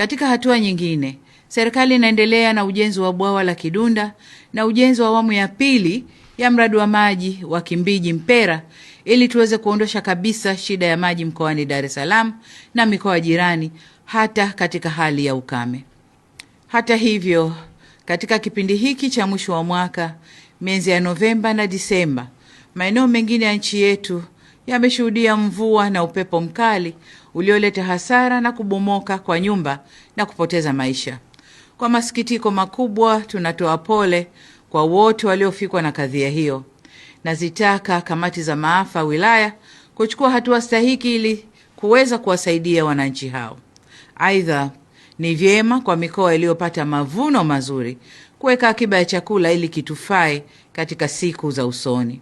Katika hatua nyingine, serikali inaendelea na ujenzi wa bwawa la Kidunda na ujenzi wa awamu ya pili ya mradi wa maji wa Kimbiji Mpera ili tuweze kuondosha kabisa shida ya maji mkoani Dar es Salaam na mikoa jirani hata katika hali ya ukame. Hata hivyo, katika kipindi hiki cha mwisho wa mwaka, miezi ya Novemba na Disemba, maeneo mengine ya nchi yetu yameshuhudia mvua na upepo mkali ulioleta hasara na kubomoka kwa nyumba na kupoteza maisha. Kwa masikitiko makubwa, tunatoa pole kwa wote waliofikwa na kadhia hiyo. Nazitaka kamati za maafa wilaya kuchukua hatua stahiki ili kuweza kuwasaidia wananchi hao. Aidha, ni vyema kwa mikoa iliyopata mavuno mazuri kuweka akiba ya chakula ili kitufae katika siku za usoni.